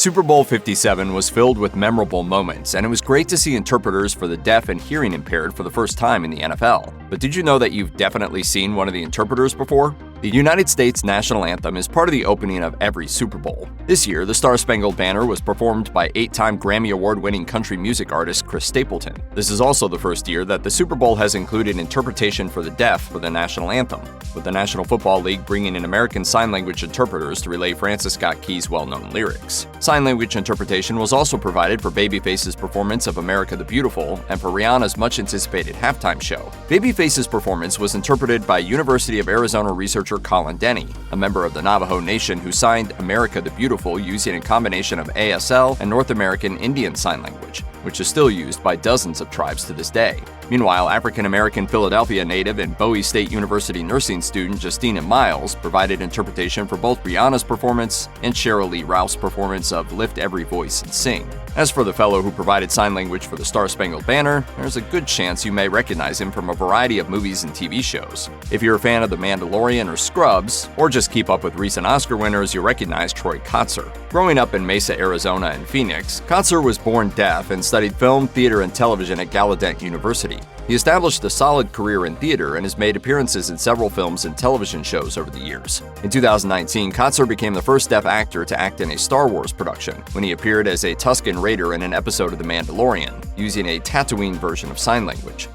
Super Bowl LVII was filled with memorable moments, and it was great to see interpreters for the deaf and hearing impaired for the first time in the NFL. But did you know that you've definitely seen one of the interpreters before? The United States national anthem is part of the opening of every Super Bowl. This year, the Star-Spangled Banner was performed by 8-time Grammy Award-winning country music artist Chris Stapleton. This is also the first year that the Super Bowl has included interpretation for the deaf for the national anthem, with the National Football League bringing in American Sign Language interpreters to relay Francis Scott Key's well-known lyrics. Sign language interpretation was also provided for Babyface's performance of America the Beautiful and for Rihanna's much-anticipated halftime show. Babyface's performance was interpreted by University of Arizona researcher Colin Denny, a member of the Navajo Nation who signed America the Beautiful using a combination of ASL and North American Indian Sign Language, which is still used by dozens of tribes to this day. Meanwhile, African-American Philadelphia native and Bowie State University nursing student Justina Miles provided interpretation for both Rihanna's performance and Sheryl Lee Ralph's performance of Lift Every Voice and Sing. As for the fellow who provided sign language for the Star-Spangled Banner, there's a good chance you may recognize him from a variety of movies and TV shows. If you're a fan of The Mandalorian or Scrubs, or just keep up with recent Oscar winners, you'll recognize Troy Kotsur. Growing up in Mesa, Arizona and Phoenix, Kotsur was born deaf and studied film, theater, and television at Gallaudet University. He established a solid career in theater and has made appearances in several films and television shows over the years. In 2019, Kotsur became the first deaf actor to act in a Star Wars production when he appeared as a Tusken Raider in an episode of The Mandalorian, using a Tatooine version of sign language.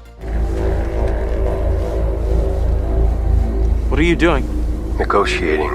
What are you doing? Negotiating.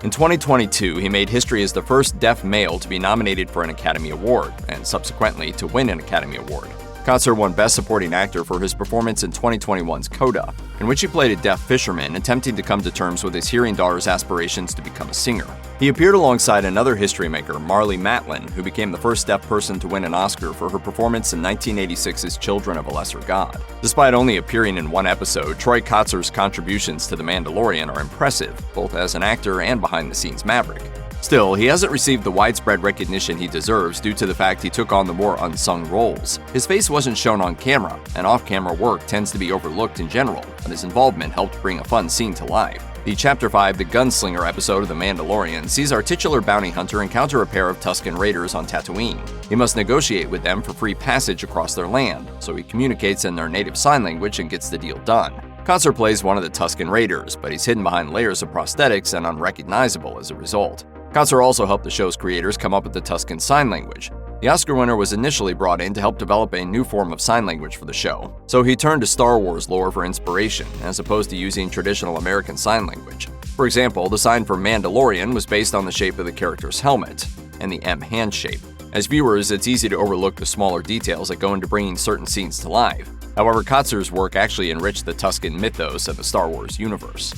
In 2022, he made history as the first deaf male to be nominated for an Academy Award, and subsequently to win an Academy Award. Kotsur won Best Supporting Actor for his performance in 2021's Coda, in which he played a deaf fisherman attempting to come to terms with his hearing daughter's aspirations to become a singer. He appeared alongside another history maker, Marlee Matlin, who became the first deaf person to win an Oscar for her performance in 1986's Children of a Lesser God. Despite only appearing in one episode, Troy Kotsur's contributions to The Mandalorian are impressive, both as an actor and behind-the-scenes maverick. Still, he hasn't received the widespread recognition he deserves due to the fact he took on the more unsung roles. His face wasn't shown on camera, and off-camera work tends to be overlooked in general, but his involvement helped bring a fun scene to life. The Chapter 5 The Gunslinger episode of The Mandalorian sees our titular bounty hunter encounter a pair of Tusken Raiders on Tatooine. He must negotiate with them for free passage across their land, so he communicates in their native sign language and gets the deal done. Kotsur plays one of the Tusken Raiders, but he's hidden behind layers of prosthetics and unrecognizable as a result. Kotsur also helped the show's creators come up with the Tusken Sign Language. The Oscar winner was initially brought in to help develop a new form of sign language for the show, so he turned to Star Wars lore for inspiration, as opposed to using traditional American Sign Language. For example, the sign for Mandalorian was based on the shape of the character's helmet, and the M hand shape. As viewers, it's easy to overlook the smaller details that go into bringing certain scenes to life. However, Kotsur's work actually enriched the Tusken mythos of the Star Wars universe.